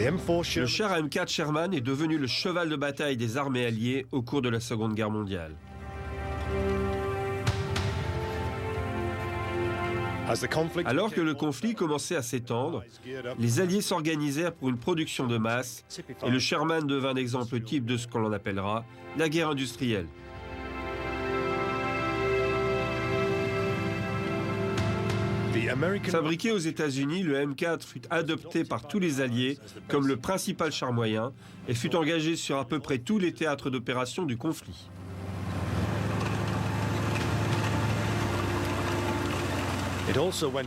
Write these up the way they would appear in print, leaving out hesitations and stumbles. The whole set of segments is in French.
Le char M4 Sherman est devenu le cheval de bataille des armées alliées au cours de la Seconde Guerre mondiale. Alors que le conflit commençait à s'étendre, les Alliés s'organisèrent pour une production de masse et le Sherman devint l'exemple type de ce qu'on appellera la guerre industrielle. Fabriqué aux États-Unis, le M4 fut adopté par tous les Alliés comme le principal char moyen et fut engagé sur à peu près tous les théâtres d'opération du conflit.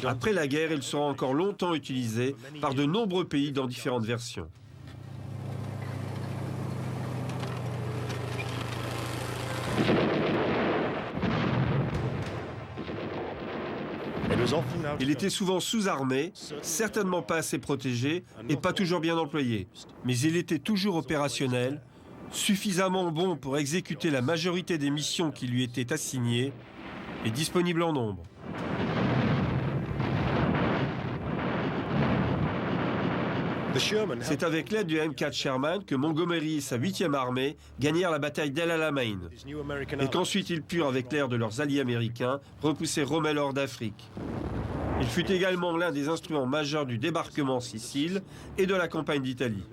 Après la guerre, il sera encore longtemps utilisé par de nombreux pays dans différentes versions. Il était souvent sous-armé, certainement pas assez protégé et pas toujours bien employé. Mais il était toujours opérationnel, suffisamment bon pour exécuter la majorité des missions qui lui étaient assignées et disponible en nombre. C'est avec l'aide du M4 Sherman que Montgomery et sa 8e armée gagnèrent la bataille d'El Alamein et qu'ensuite ils purent, avec l'aide de leurs alliés américains, repousser Rommel hors d'Afrique. Il fut également l'un des instruments majeurs du débarquement en Sicile et de la campagne d'Italie.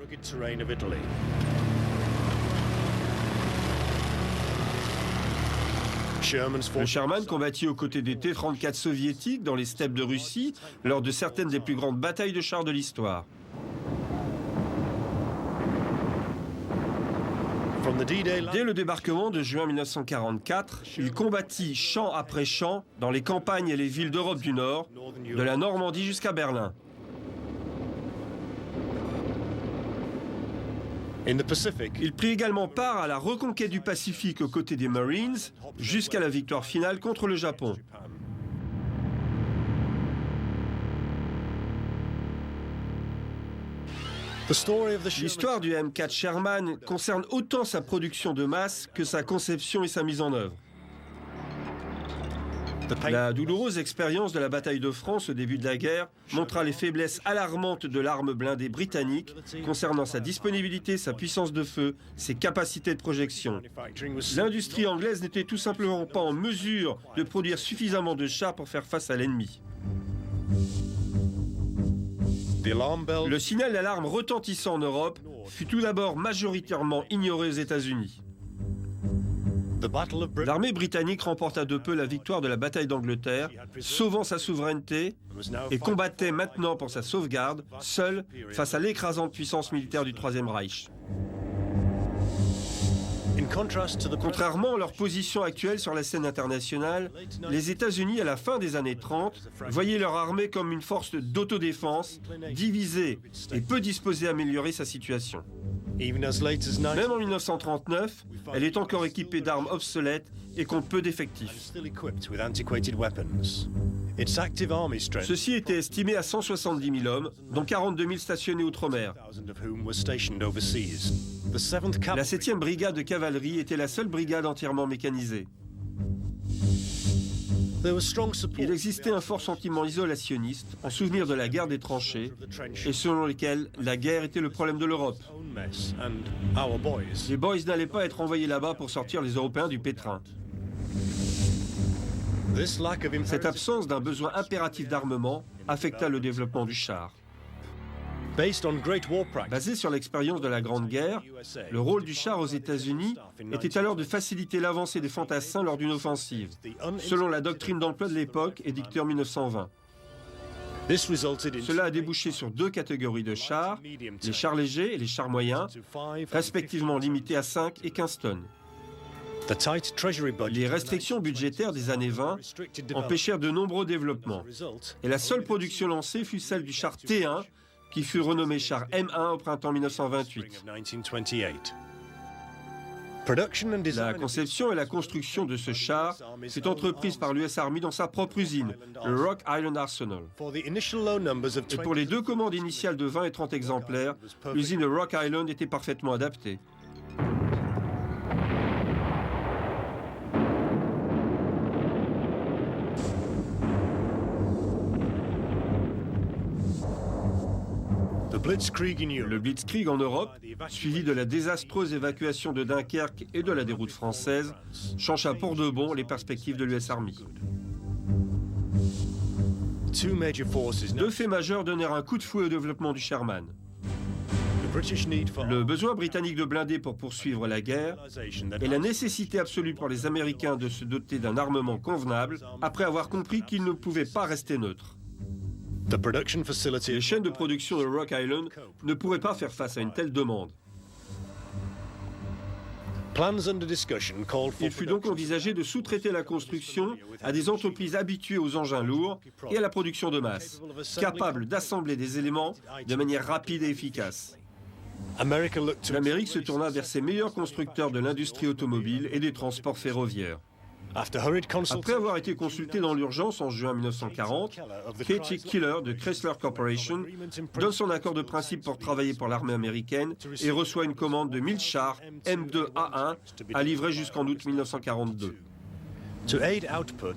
Le Sherman combattit aux côtés des T-34 soviétiques dans les steppes de Russie lors de certaines des plus grandes batailles de chars de l'histoire. Dès le débarquement de juin 1944, il combattit champ après champ dans les campagnes et les villes d'Europe du Nord, de la Normandie jusqu'à Berlin. Il prit également part à la reconquête du Pacifique aux côtés des Marines, jusqu'à la victoire finale contre le Japon. L'histoire du M4 Sherman concerne autant sa production de masse que sa conception et sa mise en œuvre. La douloureuse expérience de la bataille de France au début de la guerre montra les faiblesses alarmantes de l'arme blindée britannique concernant sa disponibilité, sa puissance de feu, ses capacités de projection. L'industrie anglaise n'était tout simplement pas en mesure de produire suffisamment de chars pour faire face à l'ennemi. Le signal d'alarme retentissant en Europe fut tout d'abord majoritairement ignoré aux États-Unis. L'armée britannique remporta de peu la victoire de la bataille d'Angleterre, sauvant sa souveraineté, et combattait maintenant pour sa sauvegarde, seule, face à l'écrasante puissance militaire du Troisième Reich. Contrairement à leur position actuelle sur la scène internationale, les États-Unis, à la fin des années 30, voyaient leur armée comme une force d'autodéfense, divisée et peu disposée à améliorer sa situation. Même en 1939, elle est encore équipée d'armes obsolètes et compte peu d'effectifs. Ceux-ci étaient estimés à 170 000 hommes, dont 42 000 stationnés outre-mer. La 7e brigade de cavalerie était la seule brigade entièrement mécanisée. Il existait un fort sentiment isolationniste, en souvenir de la guerre des tranchées, et selon lequel la guerre était le problème de l'Europe. Les Boys n'allaient pas être envoyés là-bas pour sortir les Européens du pétrin. Cette absence d'un besoin impératif d'armement affecta le développement du char. Basé sur l'expérience de la Grande Guerre, le rôle du char aux États-Unis était alors de faciliter l'avancée des fantassins lors d'une offensive, selon la doctrine d'emploi de l'époque édictée en 1920. Cela a débouché sur 2 catégories de chars, les chars légers et les chars moyens, respectivement limités à 5 et 15 tonnes. Les restrictions budgétaires des années 20 empêchèrent de nombreux développements, et la seule production lancée fut celle du char T1, qui fut renommé char M1 au printemps 1928. La conception et la construction de ce char fut entreprise par l'US Army dans sa propre usine, le Rock Island Arsenal. Et pour les 2 commandes initiales de 20 et 30 exemplaires, l'usine de Rock Island était parfaitement adaptée. Le Blitzkrieg en Europe, suivi de la désastreuse évacuation de Dunkerque et de la déroute française, changea pour de bon les perspectives de l'US Army. Deux faits majeurs donnèrent un coup de fouet au développement du Sherman. Le besoin britannique de blindés pour poursuivre la guerre et la nécessité absolue pour les Américains de se doter d'un armement convenable après avoir compris qu'ils ne pouvaient pas rester neutres. Les chaînes de production de Rock Island ne pourraient pas faire face à une telle demande. Il fut donc envisagé de sous-traiter la construction à des entreprises habituées aux engins lourds et à la production de masse, capables d'assembler des éléments de manière rapide et efficace. L'Amérique se tourna vers ses meilleurs constructeurs de l'industrie automobile et des transports ferroviaires. Après avoir été consulté dans l'urgence en juin 1940, Katie Keeler de Chrysler Corporation donne son accord de principe pour travailler pour l'armée américaine et reçoit une commande de 1000 chars M2A1 à livrer jusqu'en août 1942.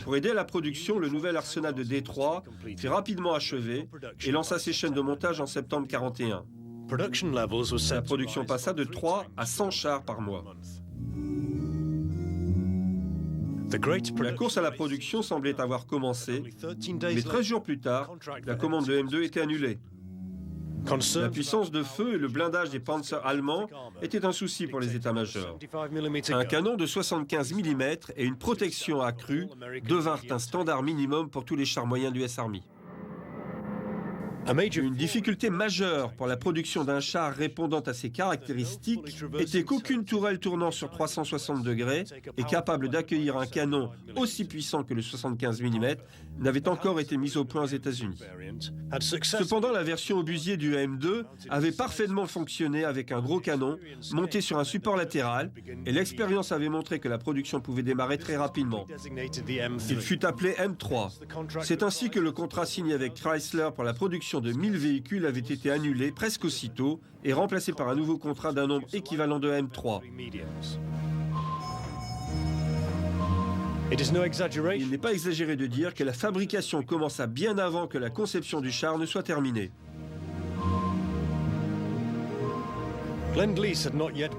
Pour aider à la production, le nouvel arsenal de Détroit fut rapidement achevé et lança ses chaînes de montage en septembre 1941. La production passa de 3 à 100 chars par mois. La course à la production semblait avoir commencé, mais 13 jours plus tard, la commande de M2 était annulée. La puissance de feu et le blindage des Panzers allemands étaient un souci pour les états-majors. Un canon de 75 mm et une protection accrue devinrent un standard minimum pour tous les chars moyens du US Army. Une difficulté majeure pour la production d'un char répondant à ces caractéristiques était qu'aucune tourelle tournant sur 360 degrés et capable d'accueillir un canon aussi puissant que le 75 mm n'avait encore été mise au point aux États-Unis. Cependant, la version obusier du M2 avait parfaitement fonctionné avec un gros canon monté sur un support latéral et l'expérience avait montré que la production pouvait démarrer très rapidement. Il fut appelé M3. C'est ainsi que le contrat signé avec Chrysler pour la production de 1000 véhicules avait été annulé presque aussitôt et remplacé par un nouveau contrat d'un nombre équivalent de M3. Il n'est pas exagéré de dire que la fabrication commença bien avant que la conception du char ne soit terminée.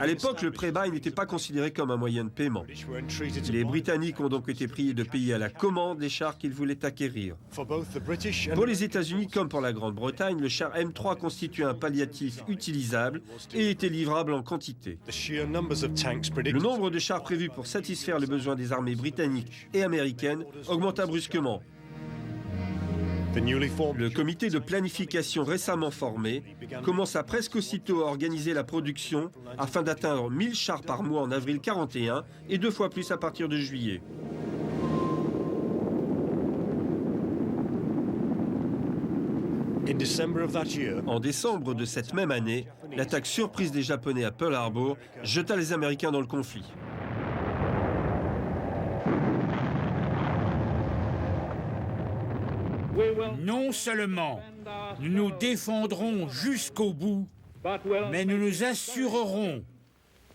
À l'époque, le pré-buy n'était pas considéré comme un moyen de paiement. Les Britanniques ont donc été priés de payer à la commande les chars qu'ils voulaient acquérir. Pour les États-Unis comme pour la Grande-Bretagne, le char M3 constituait un palliatif utilisable et était livrable en quantité. Le nombre de chars prévus pour satisfaire les besoins des armées britanniques et américaines augmenta brusquement. Le comité de planification récemment formé commença presque aussitôt à organiser la production afin d'atteindre 1000 chars par mois en avril 1941 et 2 fois plus à partir de juillet. En décembre de cette même année, l'attaque surprise des Japonais à Pearl Harbor jeta les Américains dans le conflit. Non seulement nous nous défendrons jusqu'au bout, mais nous nous assurerons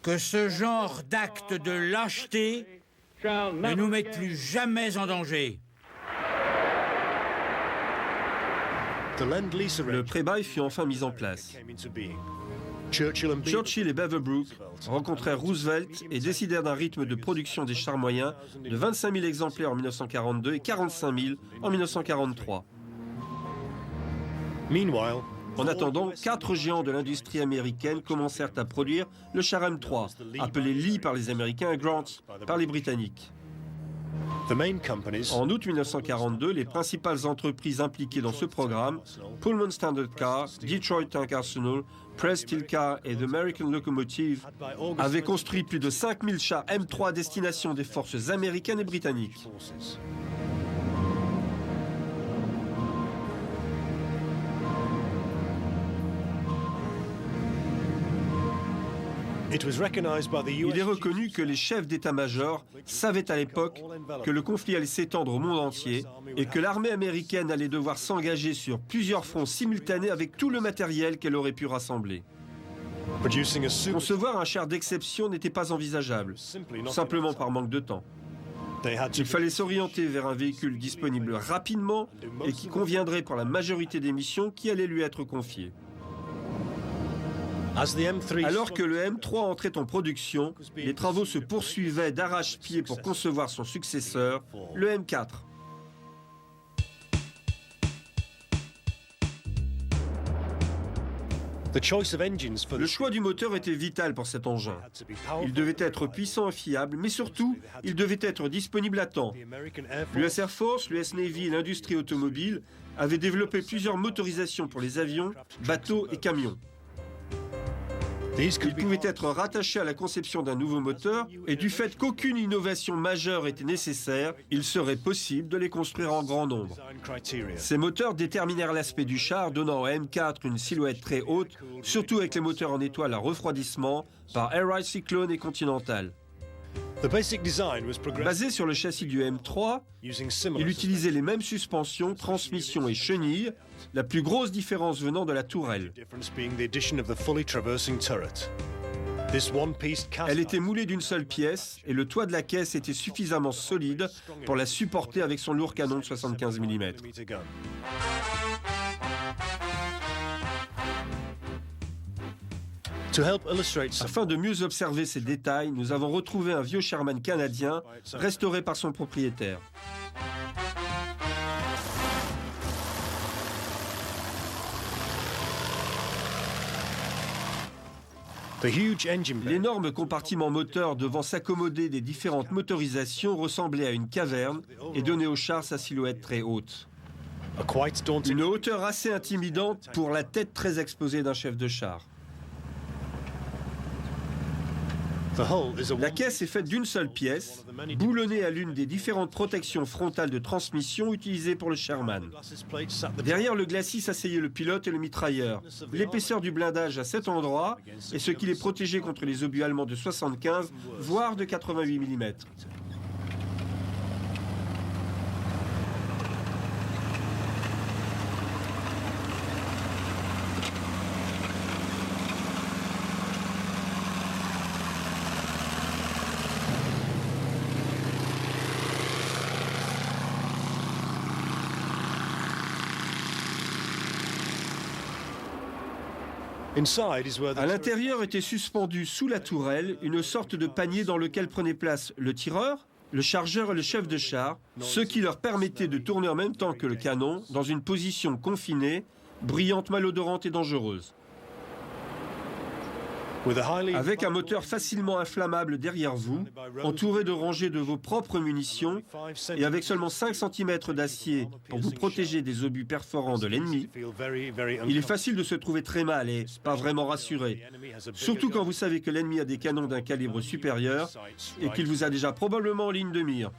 que ce genre d'acte de lâcheté ne nous mette plus jamais en danger. Le pré-buy fut enfin mis en place. Churchill et Beaverbrook rencontrèrent Roosevelt et décidèrent d'un rythme de production des chars moyens de 25 000 exemplaires en 1942 et 45 000 en 1943. En attendant, 4 géants de l'industrie américaine commencèrent à produire le char M3, appelé Lee par les Américains et Grant par les Britanniques. En août 1942, les principales entreprises impliquées dans ce programme, Pullman Standard Car, Detroit Tank Arsenal, Press Steel Car et The American Locomotive, avaient construit plus de 5000 chars M3 à destination des forces américaines et britanniques. Il est reconnu que les chefs d'état-major savaient à l'époque que le conflit allait s'étendre au monde entier et que l'armée américaine allait devoir s'engager sur plusieurs fronts simultanés avec tout le matériel qu'elle aurait pu rassembler. Concevoir un char d'exception n'était pas envisageable, simplement par manque de temps. Il fallait s'orienter vers un véhicule disponible rapidement et qui conviendrait pour la majorité des missions qui allaient lui être confiées. Alors que le M3 entrait en production, les travaux se poursuivaient d'arrache-pied pour concevoir son successeur, le M4. Le choix du moteur était vital pour cet engin. Il devait être puissant et fiable, mais surtout, il devait être disponible à temps. L'US Air Force, l'US Navy et l'industrie automobile avaient développé plusieurs motorisations pour les avions, bateaux et camions. Ils pouvaient être rattachés à la conception d'un nouveau moteur et du fait qu'aucune innovation majeure était nécessaire, il serait possible de les construire en grand nombre. Ces moteurs déterminèrent l'aspect du char, donnant au M4 une silhouette très haute, surtout avec les moteurs en étoile à refroidissement par Air Ride Cyclone et Continental. Basé sur le châssis du M3, il utilisait les mêmes suspensions, transmissions et chenilles, la plus grosse différence venant de la tourelle. Elle était moulée d'une seule pièce et le toit de la caisse était suffisamment solide pour la supporter avec son lourd canon de 75 mm. Afin de mieux observer ces détails, nous avons retrouvé un vieux Sherman canadien restauré par son propriétaire. L'énorme compartiment moteur devant s'accommoder des différentes motorisations ressemblait à une caverne et donnait au char sa silhouette très haute. Une hauteur assez intimidante pour la tête très exposée d'un chef de char. La caisse est faite d'une seule pièce, boulonnée à l'une des différentes protections frontales de transmission utilisées pour le Sherman. Derrière le glacis s'asseyait le pilote et le mitrailleur. L'épaisseur du blindage à cet endroit est ce qui les protégeait contre les obus allemands de 75, voire de 88 mm. À l'intérieur était suspendu sous la tourelle une sorte de panier dans lequel prenaient place le tireur, le chargeur et le chef de char, ce qui leur permettait de tourner en même temps que le canon dans une position confinée, brillante, malodorante et dangereuse. Avec un moteur facilement inflammable derrière vous, entouré de rangées de vos propres munitions et avec seulement 5 cm d'acier pour vous protéger des obus perforants de l'ennemi, il est facile de se trouver très mal et pas vraiment rassuré. Surtout quand vous savez que l'ennemi a des canons d'un calibre supérieur et qu'il vous a déjà probablement en ligne de mire.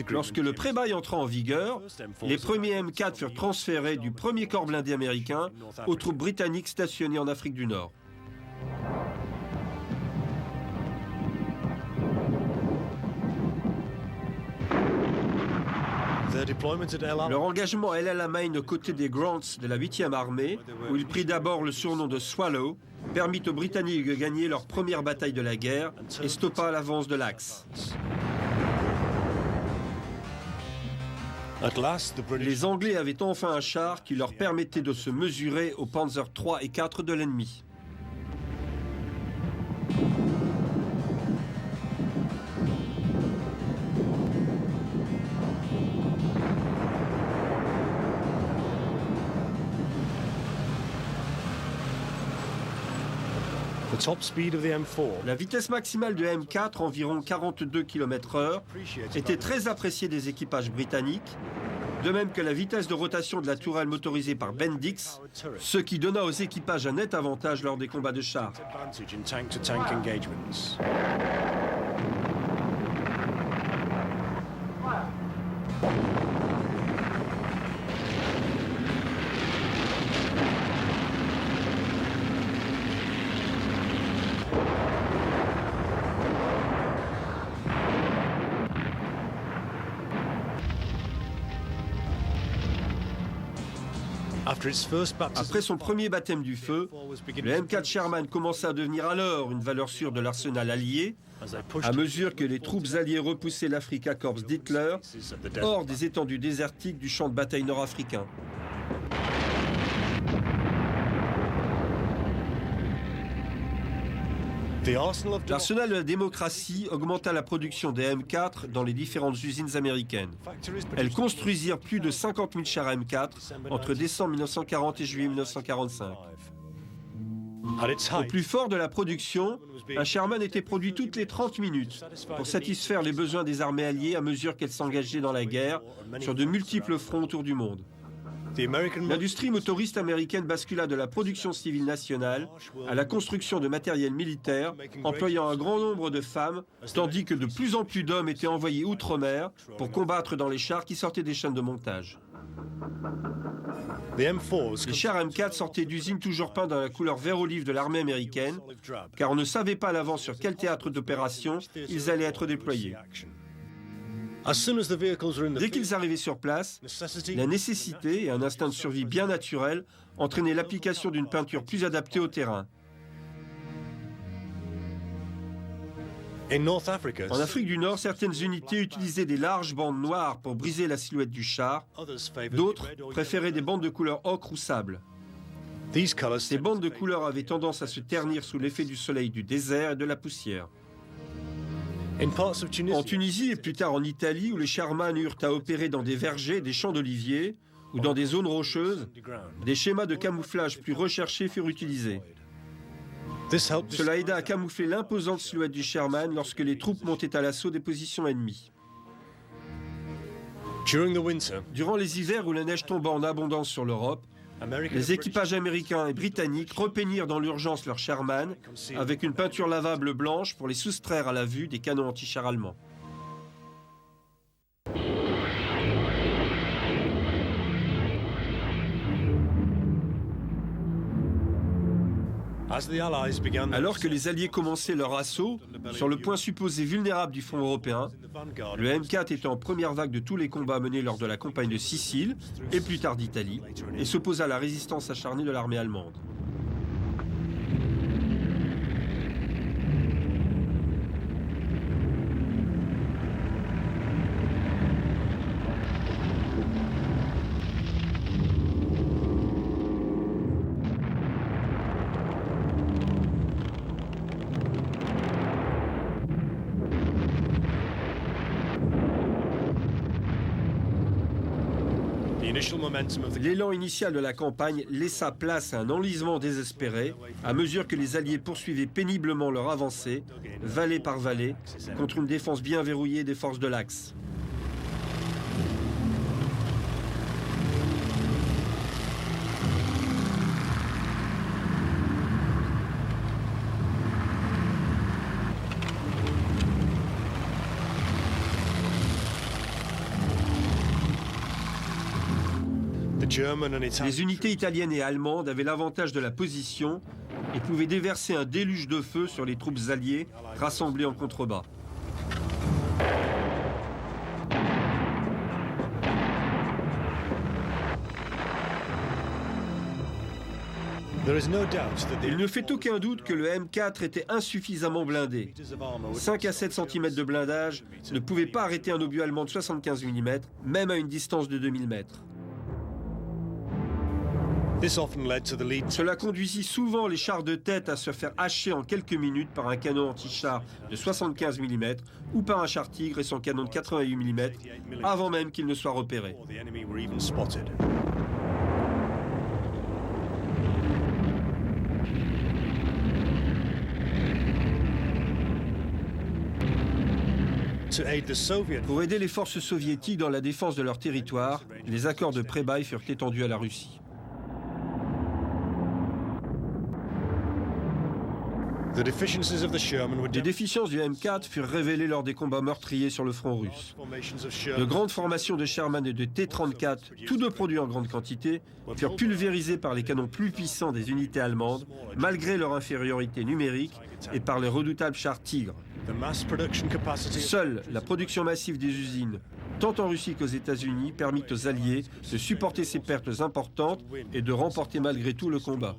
Lorsque le pré-bail entra en vigueur, les premiers M4 furent transférés du premier corps blindé américain aux troupes britanniques stationnées en Afrique du Nord. Leur engagement à El Alamein aux côtés des Grants de la 8e armée, où il prit d'abord le surnom de Swallow, permit aux Britanniques de gagner leur première bataille de la guerre et stoppa l'avance de l'Axe. Les Anglais avaient enfin un char qui leur permettait de se mesurer aux Panzer III et IV de l'ennemi. La vitesse maximale de M4, environ 42 km/h, était très appréciée des équipages britanniques, de même que la vitesse de rotation de la tourelle motorisée par Bendix, ce qui donna aux équipages un net avantage lors des combats de chars. Après son premier baptême du feu, le M4 Sherman commença à devenir alors une valeur sûre de l'arsenal allié, à mesure que les troupes alliées repoussaient l'Afrika Korps d'Hitler hors des étendues désertiques du champ de bataille nord-africain. L'arsenal de la démocratie augmenta la production des M4 dans les différentes usines américaines. Elles construisirent plus de 50 000 chars M4 entre décembre 1940 et juillet 1945. Au plus fort de la production, un Sherman était produit toutes les 30 minutes pour satisfaire les besoins des armées alliées à mesure qu'elles s'engageaient dans la guerre sur de multiples fronts autour du monde. L'industrie motoriste américaine bascula de la production civile nationale à la construction de matériel militaire, employant un grand nombre de femmes, tandis que de plus en plus d'hommes étaient envoyés outre-mer pour combattre dans les chars qui sortaient des chaînes de montage. Les chars M4 sortaient d'usines toujours peints dans la couleur vert olive de l'armée américaine, car on ne savait pas à l'avance sur quel théâtre d'opération ils allaient être déployés. Dès qu'ils arrivaient sur place, la nécessité et un instinct de survie bien naturel entraînaient l'application d'une peinture plus adaptée au terrain. En Afrique du Nord, certaines unités utilisaient des larges bandes noires pour briser la silhouette du char. D'autres préféraient des bandes de couleur ocre ou sable. Ces bandes de couleur avaient tendance à se ternir sous l'effet du soleil du désert et de la poussière. En Tunisie et plus tard en Italie, où les Sherman eurent à opérer dans des vergers, des champs d'oliviers ou dans des zones rocheuses, des schémas de camouflage plus recherchés furent utilisés. Cela aida à camoufler l'imposante silhouette du Sherman lorsque les troupes montaient à l'assaut des positions ennemies. Durant les hivers où la neige tombait en abondance sur l'Europe, les équipages américains et britanniques repeignirent dans l'urgence leurs Sherman avec une peinture lavable blanche pour les soustraire à la vue des canons anti-chars allemands. Alors que les Alliés commençaient leur assaut sur le point supposé vulnérable du front européen, le M4 était en première vague de tous les combats menés lors de la campagne de Sicile et plus tard d'Italie et s'opposa à la résistance acharnée de l'armée allemande. L'élan initial de la campagne laissa place à un enlisement désespéré à mesure que les Alliés poursuivaient péniblement leur avancée, vallée par vallée, contre une défense bien verrouillée des forces de l'Axe. Les unités italiennes et allemandes avaient l'avantage de la position et pouvaient déverser un déluge de feu sur les troupes alliées rassemblées en contrebas. Il ne fait aucun doute que le M4 était insuffisamment blindé. 5 à 7 cm de blindage ne pouvaient pas arrêter un obus allemand de 75 mm, même à une distance de 2000 mètres. Cela conduisit souvent les chars de tête à se faire hacher en quelques minutes par un canon anti-char de 75 mm ou par un char Tigre et son canon de 88 mm avant même qu'il ne soit repéré. Pour aider les forces soviétiques dans la défense de leur territoire, les accords de pré-bail furent étendus à la Russie. Les déficiences du M4 furent révélées lors des combats meurtriers sur le front russe. De grandes formations de Sherman et de T-34, tous deux produits en grande quantité, furent pulvérisés par les canons plus puissants des unités allemandes, malgré leur infériorité numérique, et par les redoutables chars Tigre. Seule la production massive des usines tant en Russie qu'aux États-Unis, permit aux Alliés de supporter ces pertes importantes et de remporter malgré tout le combat.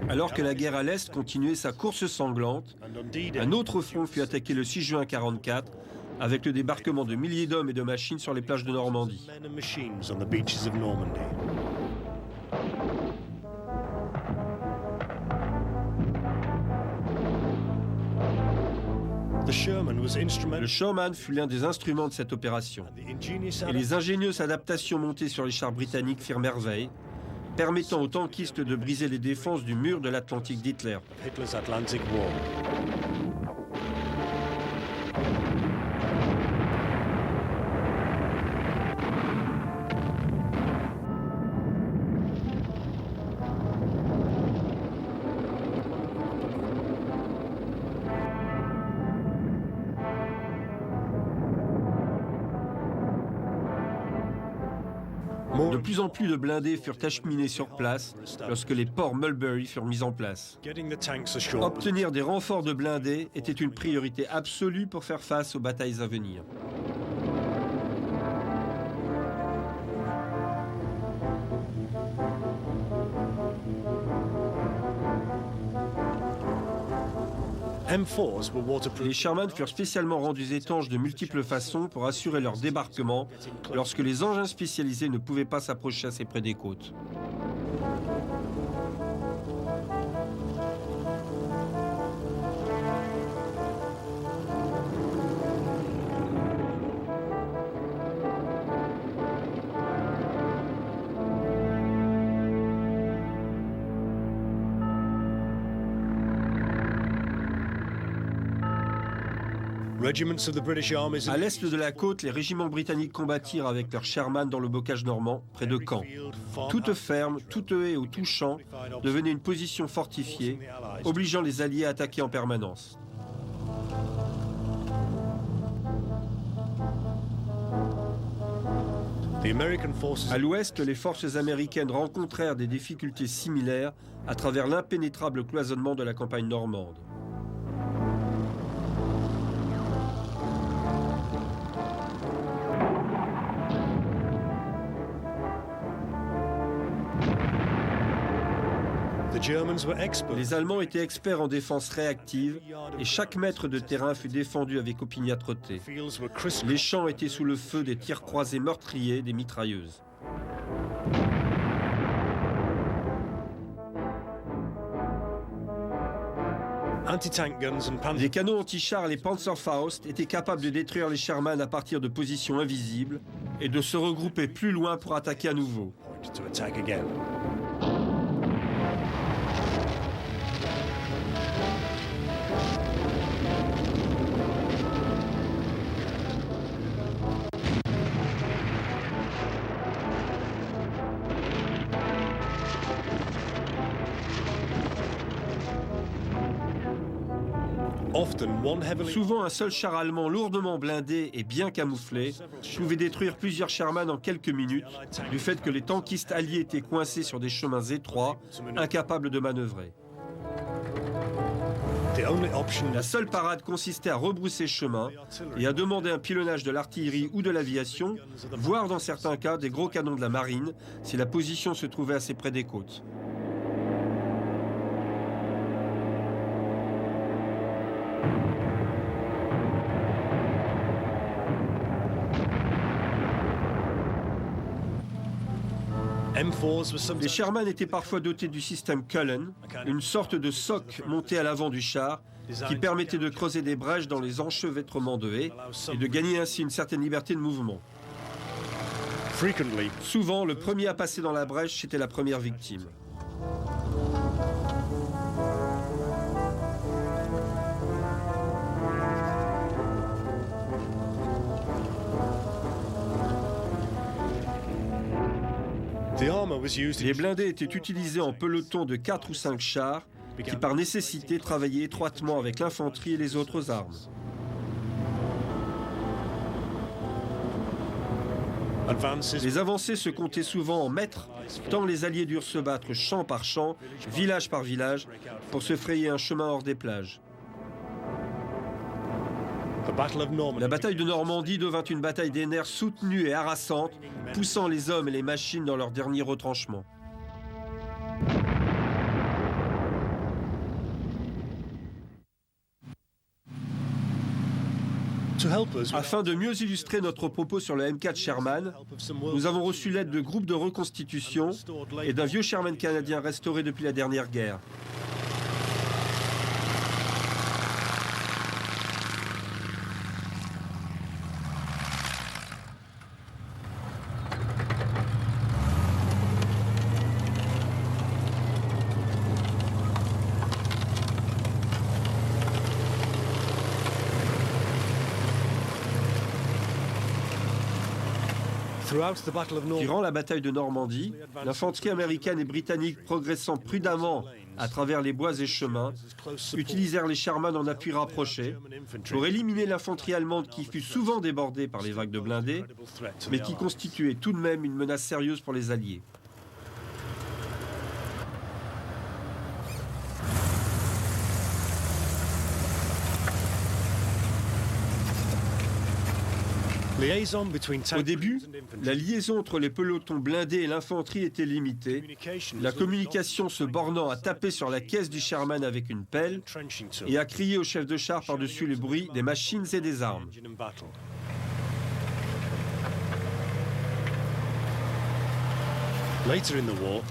Alors que la guerre à l'Est continuait sa course sanglante, un autre front fut attaqué le 6 juin 1944 avec le débarquement de milliers d'hommes et de machines sur les plages de Normandie. Le Sherman fut l'un des instruments de cette opération. Et les ingénieuses adaptations montées sur les chars britanniques firent merveille, permettant aux tankistes de briser les défenses du mur de l'Atlantique d'Hitler. De plus en plus de blindés furent acheminés sur place lorsque les ports Mulberry furent mis en place. Obtenir des renforts de blindés était une priorité absolue pour faire face aux batailles à venir. Les Sherman furent spécialement rendus étanches de multiples façons pour assurer leur débarquement lorsque les engins spécialisés ne pouvaient pas s'approcher assez près des côtes. À l'est de la côte, les régiments britanniques combattirent avec leurs Sherman dans le bocage normand, près de Caen. Toute ferme, toute haie ou tout champ devenait une position fortifiée, obligeant les Alliés à attaquer en permanence. À l'ouest, les forces américaines rencontrèrent des difficultés similaires à travers l'impénétrable cloisonnement de la campagne normande. Les Allemands étaient experts en défense réactive et chaque mètre de terrain fut défendu avec opiniâtreté. Les champs étaient sous le feu des tirs croisés meurtriers des mitrailleuses. Les canons anti-chars et les Panzerfaust étaient capables de détruire les Sherman à partir de positions invisibles et de se regrouper plus loin pour attaquer à nouveau. Souvent, un seul char allemand lourdement blindé et bien camouflé pouvait détruire plusieurs Sherman en quelques minutes, du fait que les tankistes alliés étaient coincés sur des chemins étroits, incapables de manœuvrer. La seule parade consistait à rebrousser chemin et à demander un pilonnage de l'artillerie ou de l'aviation, voire dans certains cas des gros canons de la marine, si la position se trouvait assez près des côtes. Les Sherman étaient parfois dotés du système Cullen, une sorte de soc monté à l'avant du char qui permettait de creuser des brèches dans les enchevêtrements de haies et de gagner ainsi une certaine liberté de mouvement. Souvent, le premier à passer dans la brèche était la première victime. Les blindés étaient utilisés en peloton de 4 ou 5 chars qui, par nécessité, travaillaient étroitement avec l'infanterie et les autres armes. Les avancées se comptaient souvent en mètres, tant les Alliés durent se battre champ par champ, village par village, pour se frayer un chemin hors des plages. La bataille de Normandie devint une bataille des nerfs soutenue et harassante, poussant les hommes et les machines dans leur dernier retranchement. Afin de mieux illustrer notre propos sur le M4 Sherman, nous avons reçu l'aide de groupes de reconstitution et d'un vieux Sherman canadien restauré depuis la dernière guerre. Durant la bataille de Normandie, l'infanterie américaine et britannique progressant prudemment à travers les bois et chemins, utilisèrent les Sherman en appui rapproché pour éliminer l'infanterie allemande qui fut souvent débordée par les vagues de blindés, mais qui constituait tout de même une menace sérieuse pour les Alliés. Au début, la liaison entre les pelotons blindés et l'infanterie était limitée, la communication se bornant à taper sur la caisse du Sherman avec une pelle et à crier au chef de char par-dessus le bruit des machines et des armes.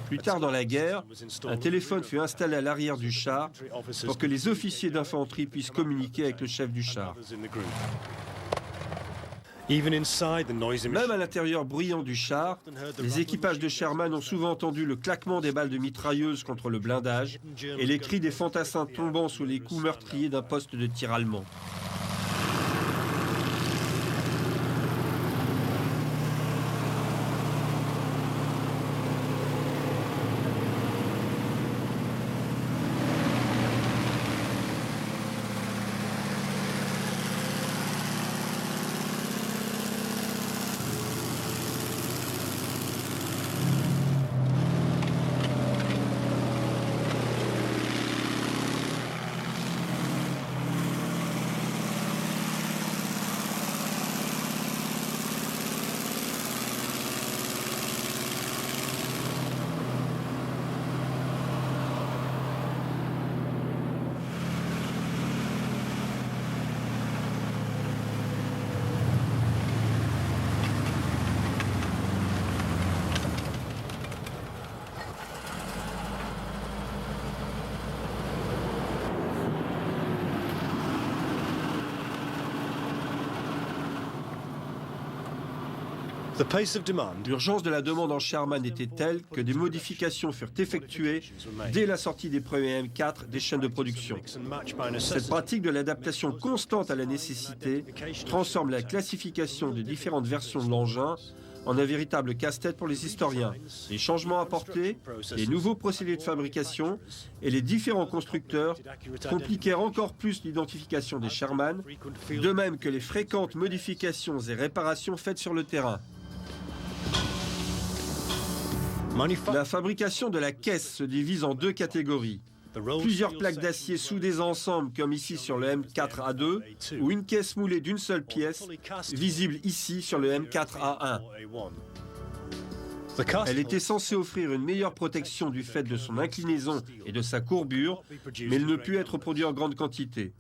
Plus tard dans la guerre, un téléphone fut installé à l'arrière du char pour que les officiers d'infanterie puissent communiquer avec le chef du char. Même à l'intérieur bruyant du char, les équipages de Sherman ont souvent entendu le claquement des balles de mitrailleuse contre le blindage et les cris des fantassins tombant sous les coups meurtriers d'un poste de tir allemand. L'urgence de la demande en Sherman était telle que des modifications furent effectuées dès la sortie des premiers M4 des chaînes de production. Cette pratique de l'adaptation constante à la nécessité transforme la classification des différentes versions de l'engin en un véritable casse-tête pour les historiens. Les changements apportés, les nouveaux procédés de fabrication et les différents constructeurs compliquèrent encore plus l'identification des Sherman, de même que les fréquentes modifications et réparations faites sur le terrain. La fabrication de la caisse se divise en deux catégories. Plusieurs plaques d'acier soudées ensemble, comme ici sur le M4A2, ou une caisse moulée d'une seule pièce, visible ici sur le M4A1. Elle était censée offrir une meilleure protection du fait de son inclinaison et de sa courbure, mais elle ne put être produite en grande quantité.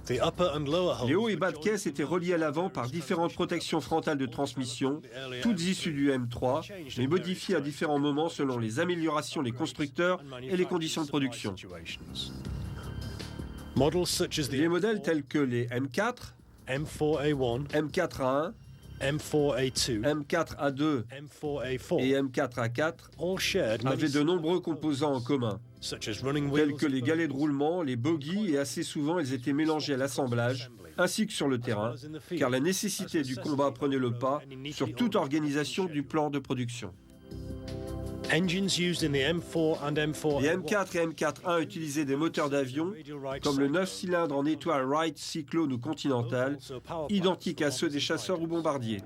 Les hauts et bas de caisse étaient reliés à l'avant par différentes protections frontales de transmission, toutes issues du M3, mais modifiées à différents moments selon les améliorations des constructeurs et les conditions de production. Les modèles tels que les M4, M4A1, M4A2 et M4A4 avaient de nombreux composants en commun, tels que les galets de roulement, les bogies, et assez souvent ils étaient mélangés à l'assemblage, ainsi que sur le terrain, car la nécessité du combat prenait le pas sur toute organisation du plan de production. Les M4 et M4-1 utilisaient des moteurs d'avion, comme le 9 cylindres en étoile Wright Cyclone ou Continental, identiques à ceux des chasseurs ou bombardiers.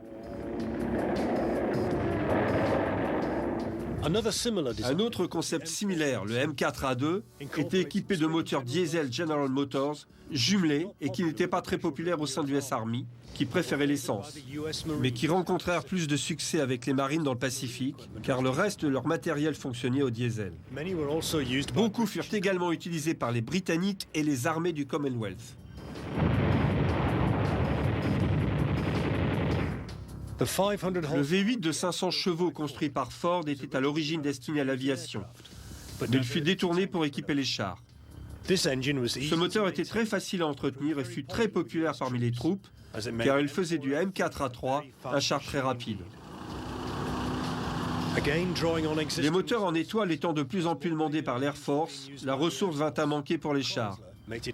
Un autre concept similaire, le M4A2, était équipé de moteurs diesel General Motors jumelés et qui n'étaient pas très populaires au sein du US Army, qui préféraient l'essence, mais qui rencontrèrent plus de succès avec les marines dans le Pacifique, car le reste de leur matériel fonctionnait au diesel. Beaucoup furent également utilisés par les Britanniques et les armées du Commonwealth. Le V8 de 500 chevaux construit par Ford était à l'origine destiné à l'aviation, mais il fut détourné pour équiper les chars. Ce moteur était très facile à entretenir et fut très populaire parmi les troupes, car il faisait du M4A3 un char très rapide. Les moteurs en étoile étant de plus en plus demandés par l'Air Force, la ressource vint à manquer pour les chars.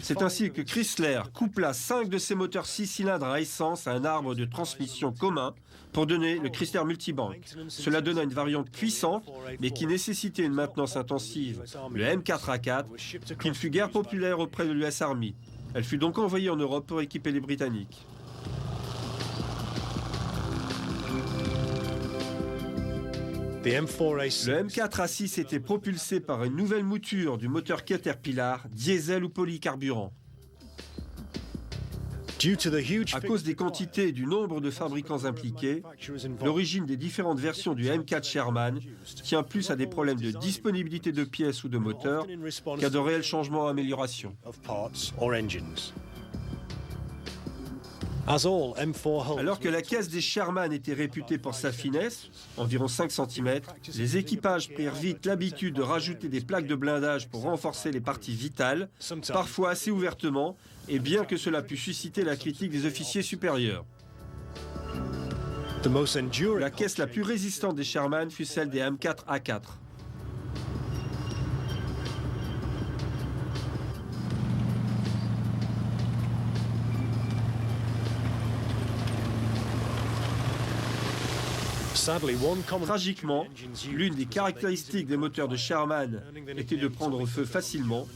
C'est ainsi que Chrysler coupla 5 de ses moteurs 6 cylindres à essence à un arbre de transmission commun pour donner le Chrysler Multibank. Cela donna une variante puissante, mais qui nécessitait une maintenance intensive, le M4A4, qui ne fut guère populaire auprès de l'US Army. Elle fut donc envoyée en Europe pour équiper les Britanniques. Le M4A6 était propulsé par une nouvelle mouture du moteur Caterpillar, diesel ou polycarburant. À cause des quantités et du nombre de fabricants impliqués, l'origine des différentes versions du M4 Sherman tient plus à des problèmes de disponibilité de pièces ou de moteurs qu'à de réels changements ou améliorations. Alors que la caisse des Sherman était réputée pour sa finesse, environ 5 cm, les équipages prirent vite l'habitude de rajouter des plaques de blindage pour renforcer les parties vitales, parfois assez ouvertement, et bien que cela pût susciter la critique des officiers supérieurs. La caisse la plus résistante des Sherman fut celle des M4A4. Tragiquement, l'une des caractéristiques des moteurs de Sherman était de prendre feu facilement,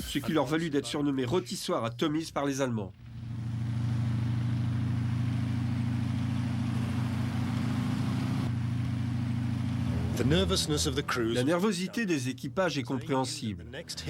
ce qui leur valut d'être surnommés rôtissoirs à Tomies par les Allemands. La nervosité des équipages est compréhensible,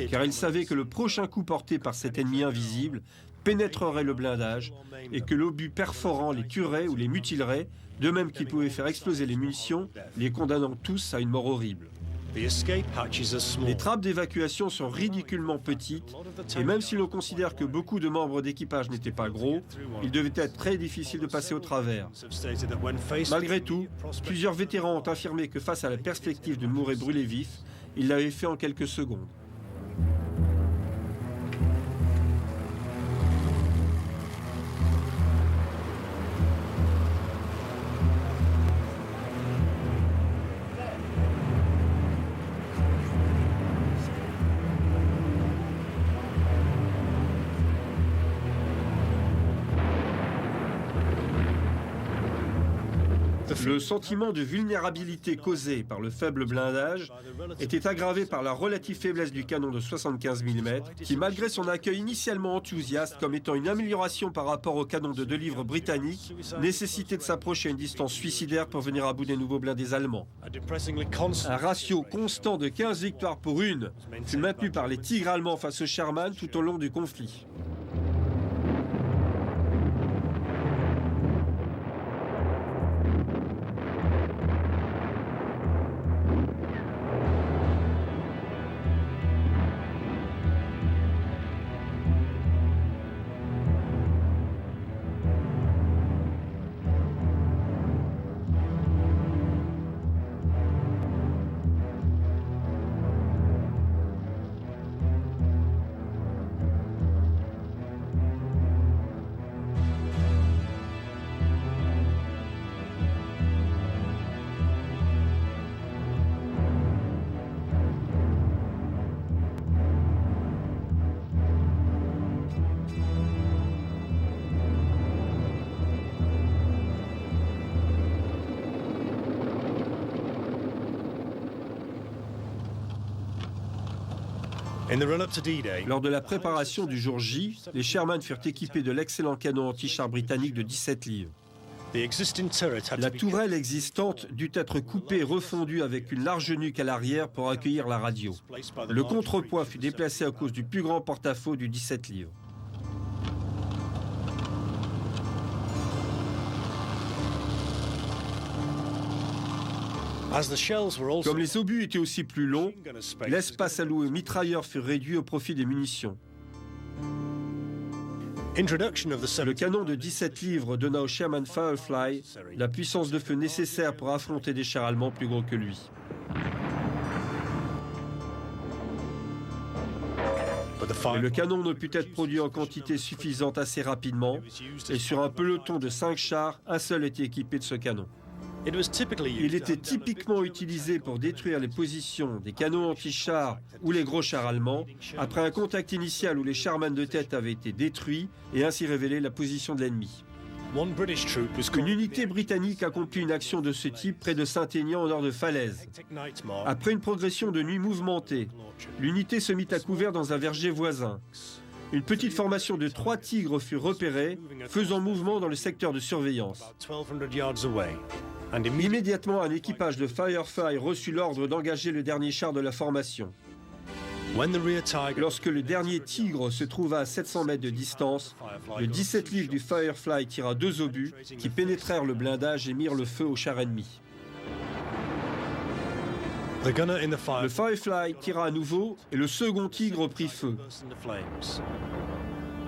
car ils savaient que le prochain coup porté par cet ennemi invisible pénétrerait le blindage et que l'obus perforant les tuerait ou les mutilerait, de même qu'il pouvait faire exploser les munitions, les condamnant tous à une mort horrible. Les trappes d'évacuation sont ridiculement petites, et même si l'on considère que beaucoup de membres d'équipage n'étaient pas gros, il devait être très difficile de passer au travers. Malgré tout, plusieurs vétérans ont affirmé que face à la perspective de mourir brûlés vifs, ils l'avaient fait en quelques secondes. Le sentiment de vulnérabilité causé par le faible blindage était aggravé par la relative faiblesse du canon de 75 mm, qui, malgré son accueil initialement enthousiaste comme étant une amélioration par rapport au canon de 2 livres britannique, nécessitait de s'approcher à une distance suicidaire pour venir à bout des nouveaux blindés allemands. Un ratio constant de 15 victoires pour 1 fut maintenu par les Tigres allemands face aux Sherman tout au long du conflit. Lors de la préparation du jour J, les Sherman furent équipés de l'excellent canon anti-char britannique de 17 livres. La tourelle existante dut être coupée et refondue avec une large nuque à l'arrière pour accueillir la radio. Le contrepoids fut déplacé à cause du plus grand porte-à-faux du 17 livres. Comme les obus étaient aussi plus longs, l'espace alloué aux mitrailleurs fut réduit au profit des munitions. Le canon de 17 livres donna au Sherman Firefly la puissance de feu nécessaire pour affronter des chars allemands plus gros que lui. Mais le canon ne put être produit en quantité suffisante assez rapidement, et sur un peloton de 5 chars, un seul était équipé de ce canon. Il était typiquement utilisé pour détruire les positions des canons anti-chars ou les gros chars allemands, après un contact initial où les Sherman de tête avaient été détruits et ainsi révélé la position de l'ennemi. Une unité britannique accomplit une action de ce type près de Saint-Aignan au nord de Falaise. Après une progression de nuit mouvementée, l'unité se mit à couvert dans un verger voisin. Une petite formation de 3 tigres fut repérée, faisant mouvement dans le secteur de surveillance. Immédiatement, un équipage de Firefly reçut l'ordre d'engager le dernier char de la formation. Lorsque le dernier tigre se trouva à 700 mètres de distance, le 17 livres du Firefly tira 2 obus qui pénétrèrent le blindage et mirent le feu au char ennemi. Le Firefly tira à nouveau et le second tigre prit feu.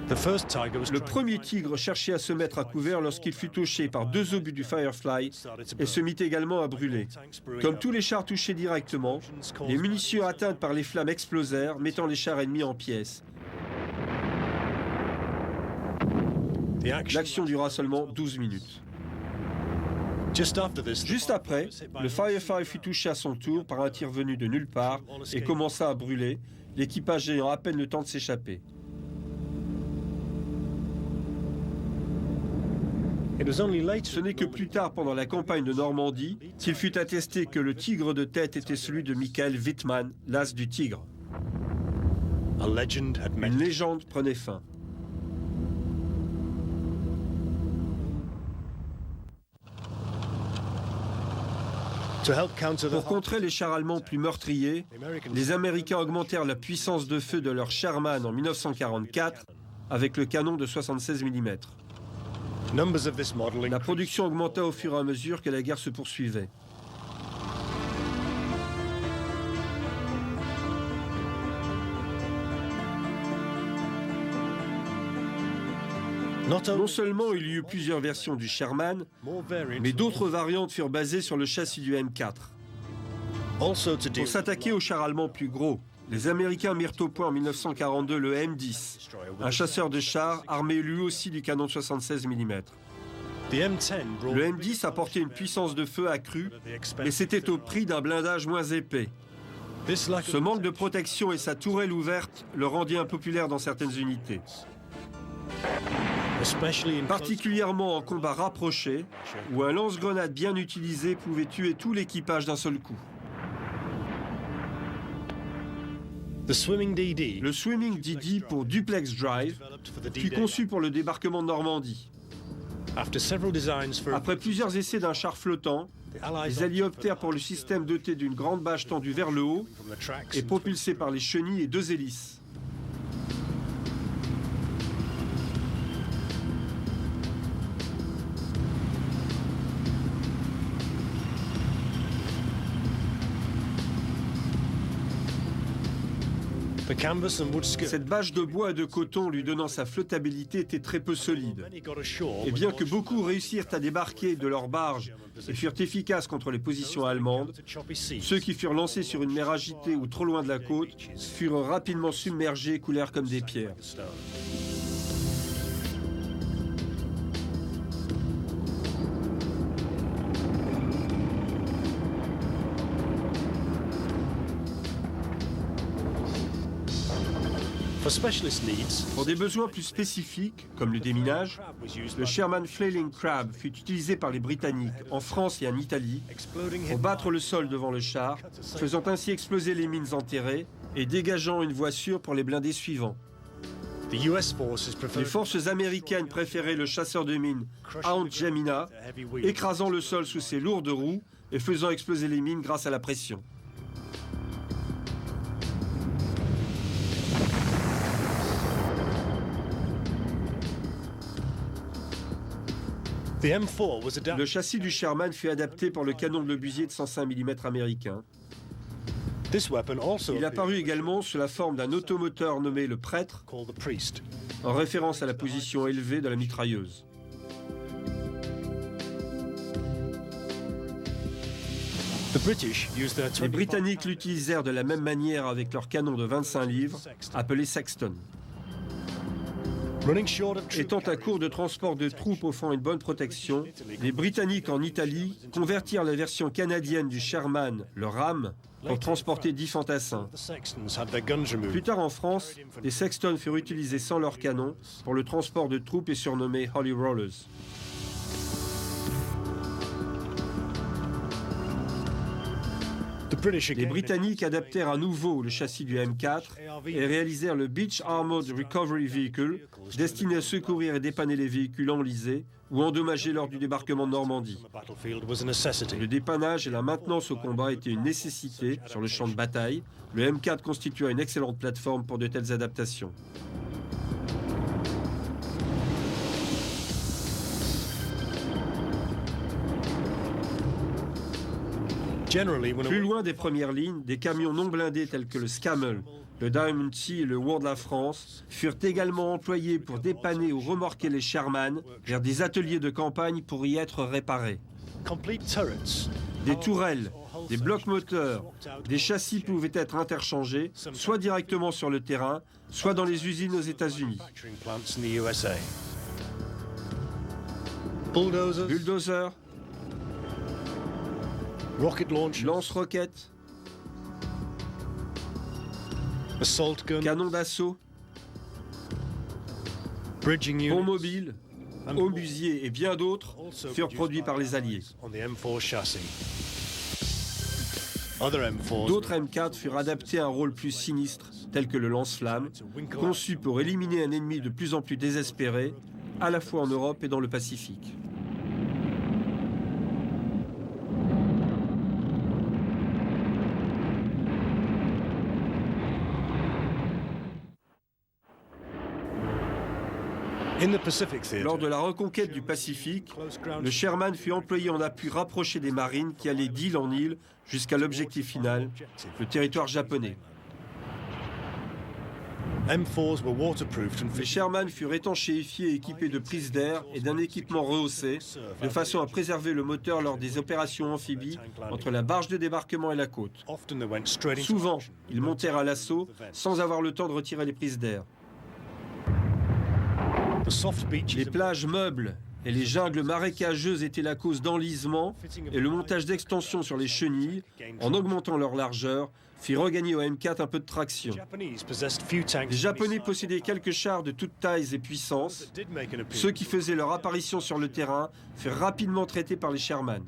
Le premier tigre cherchait à se mettre à couvert lorsqu'il fut touché par 2 obus du Firefly et se mit également à brûler. Comme tous les chars touchés directement, les munitions atteintes par les flammes explosèrent, mettant les chars ennemis en pièces. L'action dura seulement 12 minutes. Juste après, le Firefly fut touché à son tour par un tir venu de nulle part et commença à brûler, l'équipage ayant à peine le temps de s'échapper. Ce n'est que plus tard, pendant la campagne de Normandie, qu'il fut attesté que le tigre de tête était celui de Michael Wittmann, l'as du tigre. Une légende prenait fin. Pour contrer les chars allemands plus meurtriers, les Américains augmentèrent la puissance de feu de leur Sherman en 1944 avec le canon de 76 mm. La production augmenta au fur et à mesure que la guerre se poursuivait. Non seulement il y eut plusieurs versions du Sherman, mais d'autres variantes furent basées sur le châssis du M4. Pour s'attaquer aux chars allemands plus gros, les Américains mirent au point en 1942 le M10, un chasseur de chars armé lui aussi du canon 76 mm. Le M10 apportait une puissance de feu accrue, mais c'était au prix d'un blindage moins épais. Ce manque de protection et sa tourelle ouverte le rendirent impopulaire dans certaines unités. Particulièrement en combat rapproché, où un lance-grenade bien utilisé pouvait tuer tout l'équipage d'un seul coup. Le Swimming DD pour Duplex Drive fut conçu pour le débarquement de Normandie. Après plusieurs essais d'un char flottant, les Alliés optèrent pour le système doté d'une grande bâche tendue vers le haut et propulsée par les chenilles et 2 hélices. Cette bâche de bois et de coton lui donnant sa flottabilité était très peu solide. Et bien que beaucoup réussirent à débarquer de leurs barges et furent efficaces contre les positions allemandes, ceux qui furent lancés sur une mer agitée ou trop loin de la côte furent rapidement submergés et coulèrent comme des pierres. Pour des besoins plus spécifiques, comme le déminage, le Sherman Flailing Crab fut utilisé par les Britanniques en France et en Italie pour battre le sol devant le char, faisant ainsi exploser les mines enterrées et dégageant une voie sûre pour les blindés suivants. Les forces américaines préféraient le chasseur de mines Aunt Jamina, écrasant le sol sous ses lourdes roues et faisant exploser les mines grâce à la pression. Le châssis du Sherman fut adapté pour le canon de l'obusier de 105 mm américain. Il apparut également sous la forme d'un automoteur nommé le prêtre, en référence à la position élevée de la mitrailleuse. Les Britanniques l'utilisèrent de la même manière avec leur canon de 25 livres, appelé Sexton. Étant à court de transport de troupes offrant une bonne protection, les Britanniques en Italie convertirent la version canadienne du Sherman, le Ram, pour transporter 10 fantassins. Plus tard en France, les Sexton furent utilisés sans leur canon pour le transport de troupes et surnommés Holy Rollers. Les Britanniques adaptèrent à nouveau le châssis du M4 et réalisèrent le Beach Armored Recovery Vehicle, destiné à secourir et dépanner les véhicules enlisés ou endommagés lors du débarquement de Normandie. Le dépannage et la maintenance au combat étaient une nécessité sur le champ de bataille. Le M4 constitua une excellente plateforme pour de telles adaptations. Plus loin des premières lignes, des camions non blindés tels que le Scamel, le Diamond Sea et le War de la France furent également employés pour dépanner ou remorquer les Sherman vers des ateliers de campagne pour y être réparés. Des tourelles, des blocs moteurs, des châssis pouvaient être interchangés, soit directement sur le terrain, soit dans les usines aux États-Unis. Bulldozers, lance-roquettes, canons d'assaut, ponts mobiles, obusiers et bien d'autres furent produits par les Alliés. D'autres M4 furent adaptés à un rôle plus sinistre, tel que le lance-flammes, conçu pour éliminer un ennemi de plus en plus désespéré, à la fois en Europe et dans le Pacifique. Lors de la reconquête du Pacifique, le Sherman fut employé en appui rapproché des marines qui allaient d'île en île jusqu'à l'objectif final, le territoire japonais. Les Sherman furent étanchéifiés et équipés de prises d'air et d'un équipement rehaussé, de façon à préserver le moteur lors des opérations amphibies entre la barge de débarquement et la côte. Souvent, ils montèrent à l'assaut sans avoir le temps de retirer les prises d'air. Les plages meubles et les jungles marécageuses étaient la cause d'enlisement et le montage d'extensions sur les chenilles, en augmentant leur largeur, fit regagner au M4 un peu de traction. Les Japonais possédaient quelques chars de toutes tailles et puissances. Ceux qui faisaient leur apparition sur le terrain furent rapidement traités par les Sherman.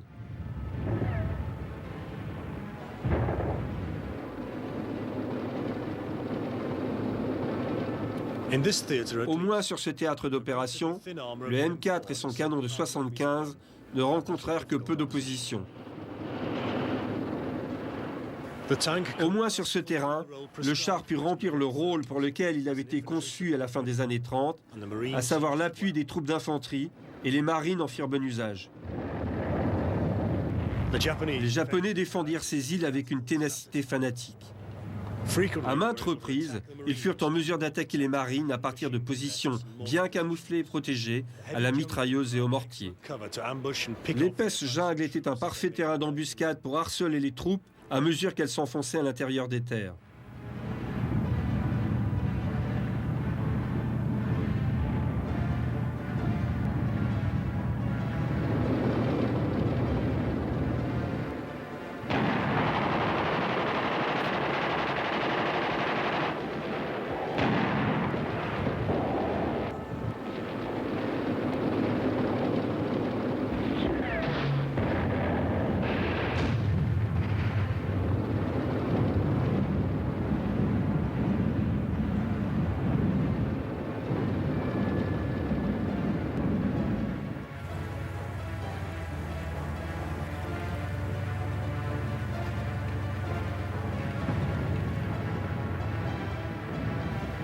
Au moins sur ce théâtre d'opération, le M4 et son canon de 75 ne rencontrèrent que peu d'opposition. Au moins sur ce terrain, le char put remplir le rôle pour lequel il avait été conçu à la fin des années 30, à savoir l'appui des troupes d'infanterie, et les marines en firent bon usage. Les Japonais défendirent ces îles avec une ténacité fanatique. À maintes reprises, ils furent en mesure d'attaquer les marines à partir de positions bien camouflées et protégées, à la mitrailleuse et au mortier. L'épaisse jungle était un parfait terrain d'embuscade pour harceler les troupes à mesure qu'elles s'enfonçaient à l'intérieur des terres.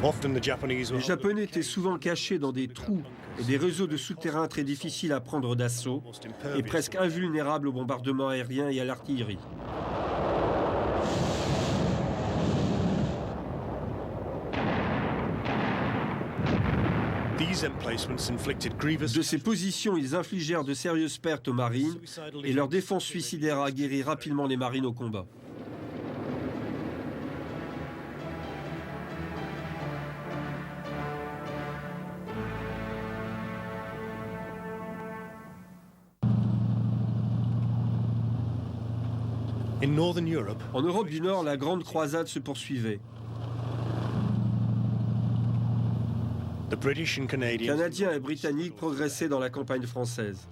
Les Japonais étaient souvent cachés dans des trous et des réseaux de souterrains très difficiles à prendre d'assaut et presque invulnérables au bombardement aérien et à l'artillerie. De ces positions, ils infligèrent de sérieuses pertes aux marines et leur défense suicidaire a aguerri rapidement les marines au combat. En Europe du Nord, la Grande Croisade se poursuivait. Canadiens et Britanniques progressaient dans la campagne française.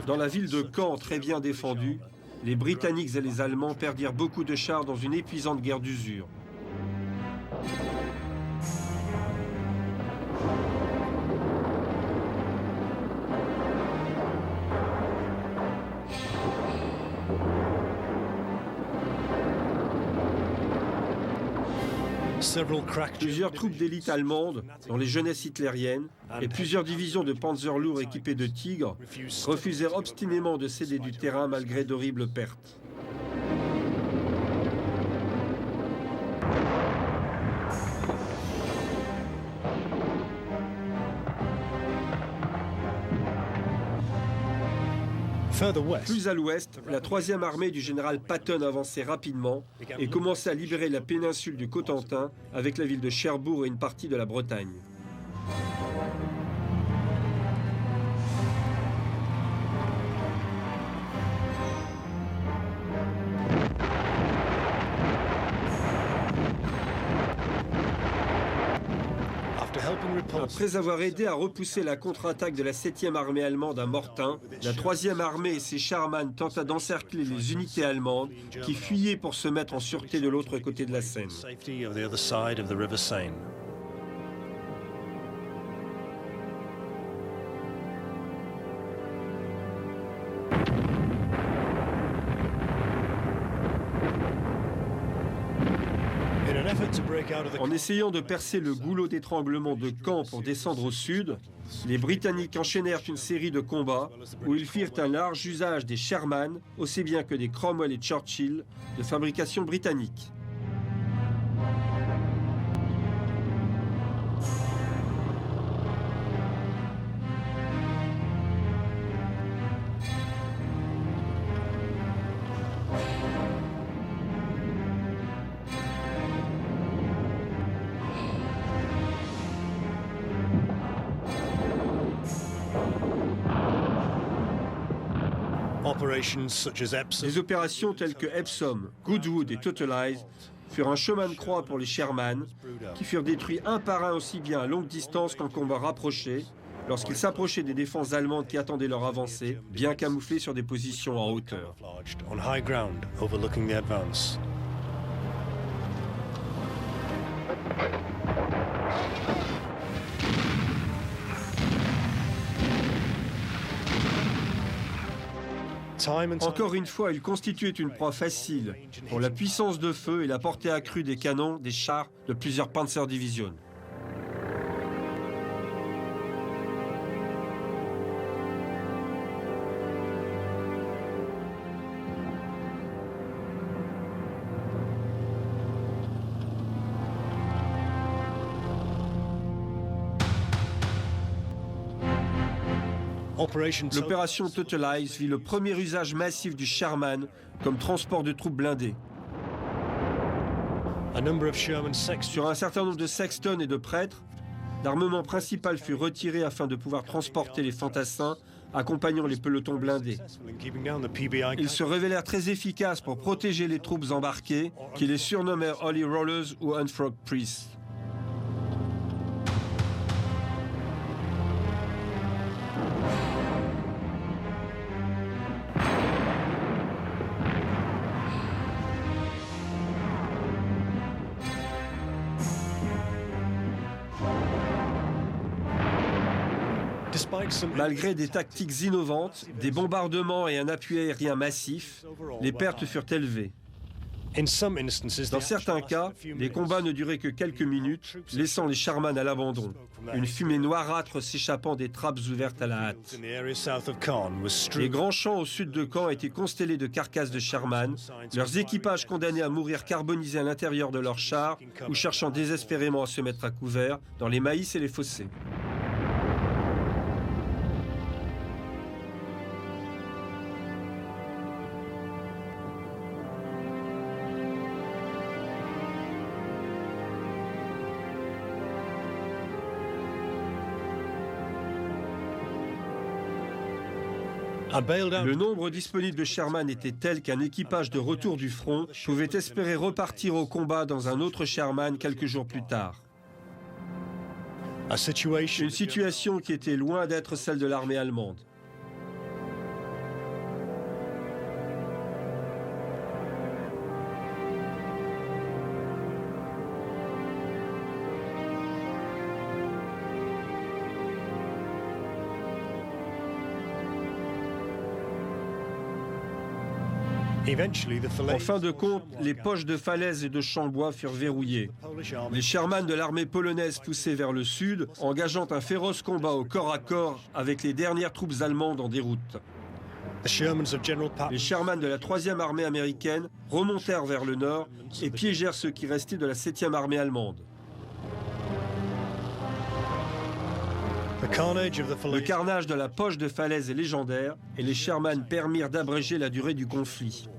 Dans la ville de Caen, très bien défendue, les Britanniques et les Allemands perdirent beaucoup de chars dans une épuisante guerre d'usure. Plusieurs troupes d'élite allemandes, dont les jeunesses hitlériennes, et plusieurs divisions de panzers lourds équipés de Tigres, refusèrent obstinément de céder du terrain malgré d'horribles pertes. Plus à l'ouest, la 3e armée du général Patton avançait rapidement et commençait à libérer la péninsule du Cotentin avec la ville de Cherbourg et une partie de la Bretagne. Après avoir aidé à repousser la contre-attaque de la 7e armée allemande à Mortain, la 3e armée et ses Sherman tenta d'encercler les unités allemandes qui fuyaient pour se mettre en sûreté de l'autre côté de la Seine. En essayant de percer le goulot d'étranglement de Caen pour descendre au sud, les Britanniques enchaînèrent une série de combats où ils firent un large usage des Sherman, aussi bien que des Cromwell et Churchill, de fabrication britannique. Des opérations telles que Epsom, Goodwood et Totelise furent un chemin de croix pour les Sherman, qui furent détruits un par un aussi bien à longue distance qu'en combat rapproché, lorsqu'ils s'approchaient des défenses allemandes qui attendaient leur avancée, bien camouflées sur des positions en hauteur. Encore une fois, il constituait une proie facile pour la puissance de feu et la portée accrue des canons des chars de plusieurs Panzerdivision. L'opération Totelise vit le premier usage massif du Sherman comme transport de troupes blindées. Sur un certain nombre de sextons et de prêtres, l'armement principal fut retiré afin de pouvoir transporter les fantassins accompagnant les pelotons blindés. Ils se révélèrent très efficaces pour protéger les troupes embarquées, qui les surnommèrent Holy Rollers ou Unfrog Priests. Malgré des tactiques innovantes, des bombardements et un appui aérien massif, les pertes furent élevées. Dans certains cas, les combats ne duraient que quelques minutes, laissant les Sherman à l'abandon, une fumée noirâtre s'échappant des trappes ouvertes à la hâte. Les grands champs au sud de Caen étaient constellés de carcasses de Sherman, leurs équipages condamnés à mourir carbonisés à l'intérieur de leurs chars ou cherchant désespérément à se mettre à couvert dans les maïs et les fossés. Le nombre disponible de Sherman était tel qu'un équipage de retour du front pouvait espérer repartir au combat dans un autre Sherman quelques jours plus tard. Une situation qui était loin d'être celle de l'armée allemande. En fin de compte, les poches de falaises et de champs bois furent verrouillées. Les Sherman de l'armée polonaise poussaient vers le sud, engageant un féroce combat au corps à corps avec les dernières troupes allemandes en déroute. Les Sherman de la 3e armée américaine remontèrent vers le nord et piégèrent ceux qui restaient de la 7e armée allemande. Le carnage de la poche de falaise est légendaire et les Sherman permirent d'abréger la durée du conflit.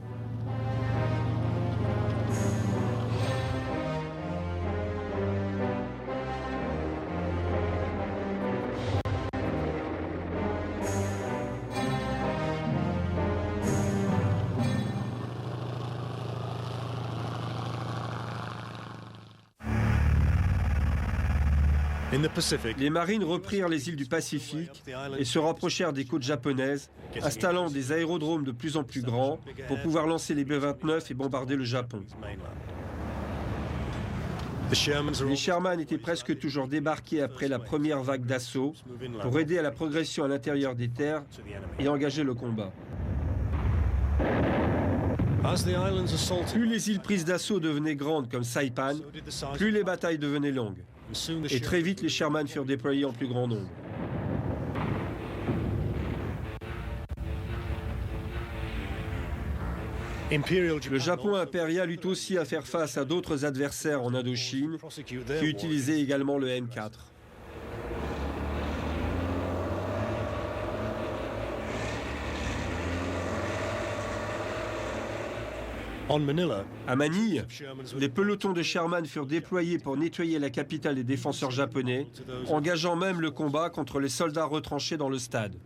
Les marines reprirent les îles du Pacifique et se rapprochèrent des côtes japonaises, installant des aérodromes de plus en plus grands pour pouvoir lancer les B-29 et bombarder le Japon. Les Sherman étaient presque toujours débarqués après la première vague d'assaut pour aider à la progression à l'intérieur des terres et engager le combat. Plus les îles prises d'assaut devenaient grandes comme Saipan, plus les batailles devenaient longues. Et très vite, les Sherman furent déployés en plus grand nombre. Le Japon impérial eut aussi à faire face à d'autres adversaires en Indochine qui utilisaient également le M4. À Manille, les pelotons de Sherman furent déployés pour nettoyer la capitale des défenseurs japonais, engageant même le combat contre les soldats retranchés dans le stade.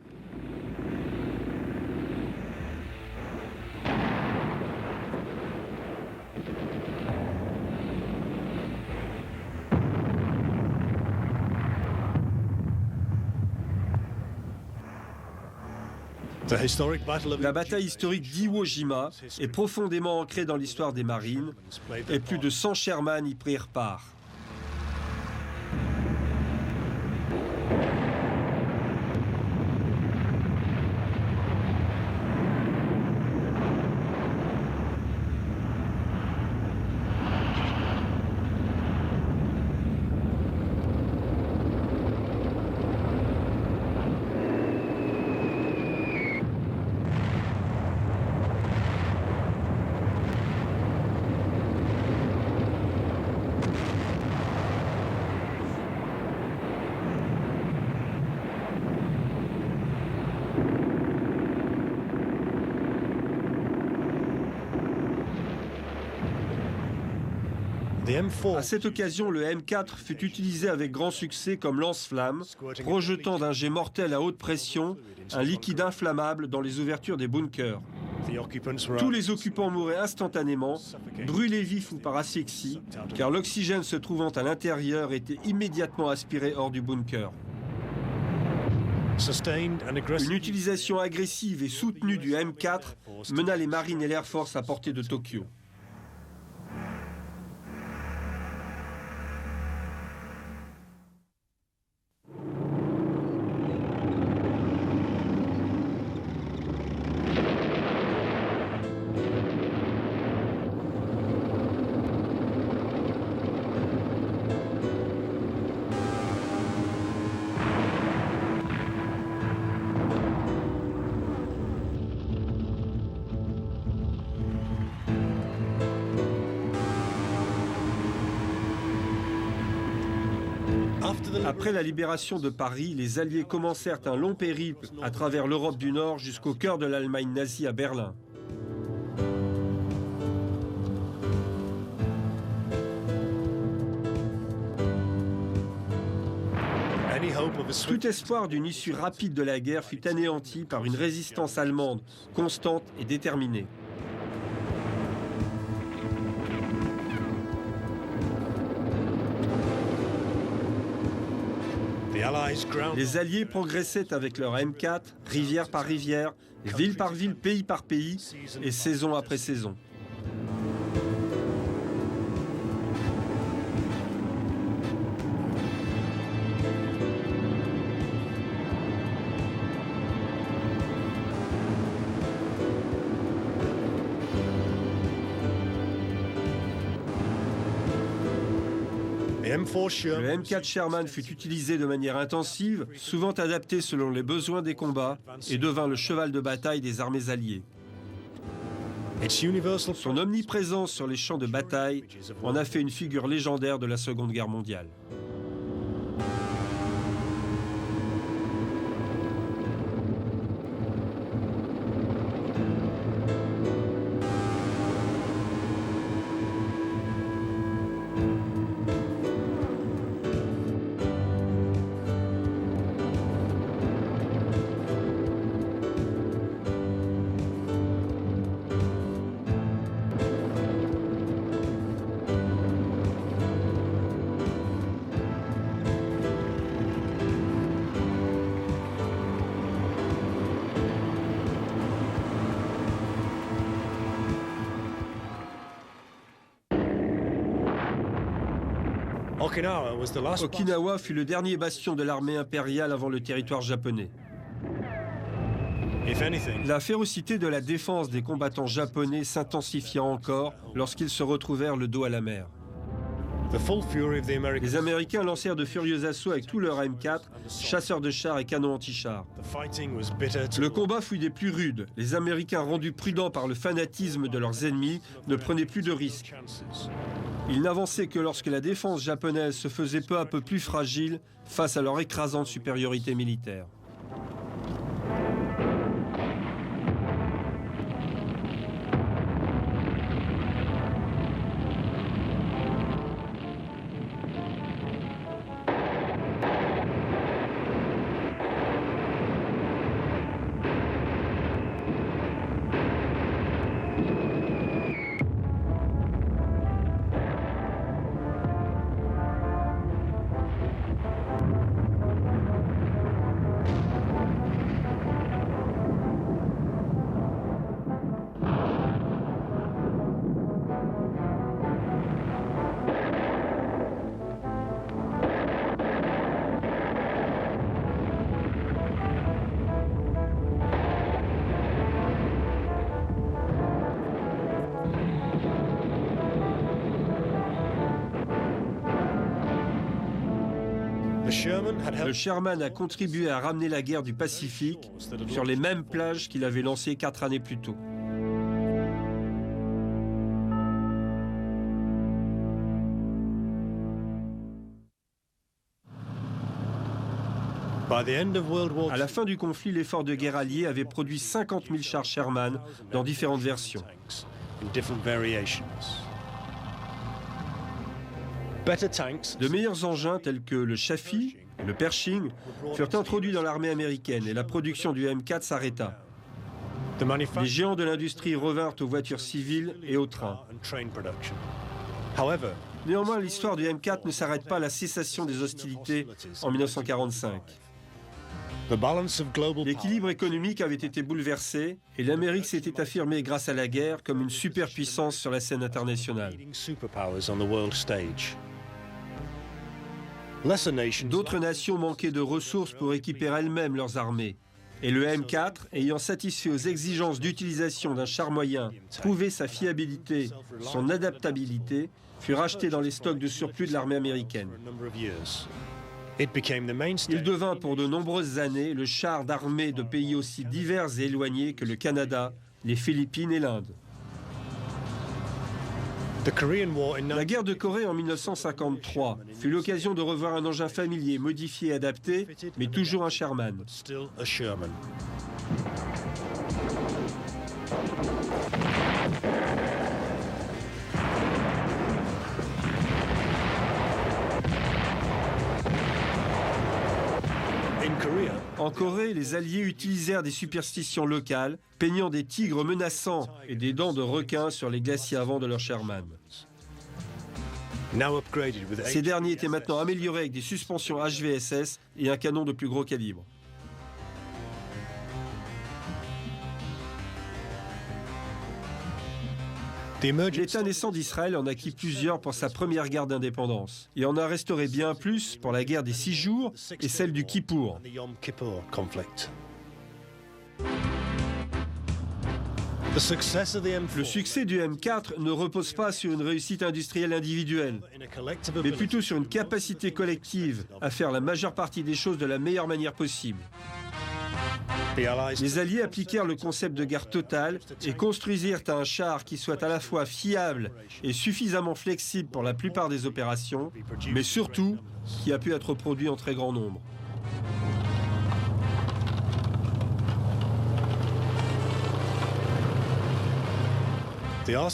La bataille historique d'Iwo Jima est profondément ancrée dans l'histoire des marines et plus de 100 Sherman y prirent part. À cette occasion, le M4 fut utilisé avec grand succès comme lance-flamme, projetant d'un jet mortel à haute pression un liquide inflammable dans les ouvertures des bunkers. Tous les occupants mouraient instantanément, brûlés vifs ou par asphyxie, car l'oxygène se trouvant à l'intérieur était immédiatement aspiré hors du bunker. Une utilisation agressive et soutenue du M4 mena les marines et l'Air Force à portée de Tokyo. Après la libération de Paris, les Alliés commencèrent un long périple à travers l'Europe du Nord jusqu'au cœur de l'Allemagne nazie à Berlin. Tout espoir d'une issue rapide de la guerre fut anéanti par une résistance allemande constante et déterminée. Les Alliés progressaient avec leur M4, rivière par rivière, ville par ville, pays par pays, et saison après saison. Le M4 Sherman fut utilisé de manière intensive, souvent adapté selon les besoins des combats, et devint le cheval de bataille des armées alliées. Son omniprésence sur les champs de bataille en a fait une figure légendaire de la Seconde Guerre mondiale. Okinawa fut le dernier bastion de l'armée impériale avant le territoire japonais. La férocité de la défense des combattants japonais s'intensifia encore lorsqu'ils se retrouvèrent le dos à la mer. Les Américains lancèrent de furieux assauts avec tous leurs M4, chasseurs de chars et canons anti-chars. Le combat fut des plus rudes. Les Américains, rendus prudents par le fanatisme de leurs ennemis, ne prenaient plus de risques. Ils n'avançaient que lorsque la défense japonaise se faisait peu à peu plus fragile face à leur écrasante supériorité militaire. Le Sherman a contribué à ramener la guerre du Pacifique sur les mêmes plages qu'il avait lancées 4 années plus tôt. À la fin du conflit, l'effort de guerre allié avait produit 50 000 chars Sherman dans différentes versions. De meilleurs engins tels que le Chaffee, le Pershing, furent introduits dans l'armée américaine et la production du M4 s'arrêta. Les géants de l'industrie revinrent aux voitures civiles et aux trains. Néanmoins, l'histoire du M4 ne s'arrête pas à la cessation des hostilités en 1945. L'équilibre économique avait été bouleversé et l'Amérique s'était affirmée grâce à la guerre comme une superpuissance sur la scène internationale. D'autres nations manquaient de ressources pour équiper elles-mêmes leurs armées. Et le M4, ayant satisfait aux exigences d'utilisation d'un char moyen, prouvé sa fiabilité, son adaptabilité, fut racheté dans les stocks de surplus de l'armée américaine. Il devint pour de nombreuses années le char d'armée de pays aussi divers et éloignés que le Canada, les Philippines et l'Inde. La guerre de Corée en 1953 fut l'occasion de revoir un engin familier, modifié et adapté, mais toujours un Sherman. En Corée, les Alliés utilisèrent des superstitions locales, peignant des tigres menaçants et des dents de requin sur les glaciers avant de leurs Sherman. Ces derniers étaient maintenant améliorés avec des suspensions HVSS et un canon de plus gros calibre. L'État naissant d'Israël en acquit plusieurs pour sa première guerre d'indépendance et en a restauré bien plus pour la guerre des 6 jours et celle du Kippour. Le succès du M4 ne repose pas sur une réussite industrielle individuelle, mais plutôt sur une capacité collective à faire la majeure partie des choses de la meilleure manière possible. Les Alliés appliquèrent le concept de guerre totale et construisirent un char qui soit à la fois fiable et suffisamment flexible pour la plupart des opérations, mais surtout qui a pu être produit en très grand nombre.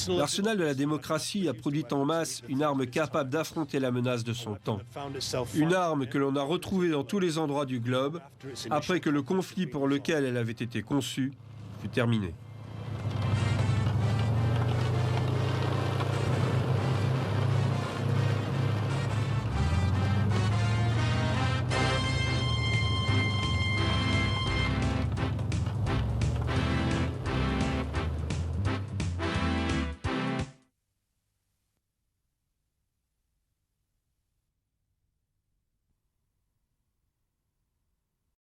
L'arsenal de la démocratie a produit en masse une arme capable d'affronter la menace de son temps. Une arme que l'on a retrouvée dans tous les endroits du globe après que le conflit pour lequel elle avait été conçue fut terminé.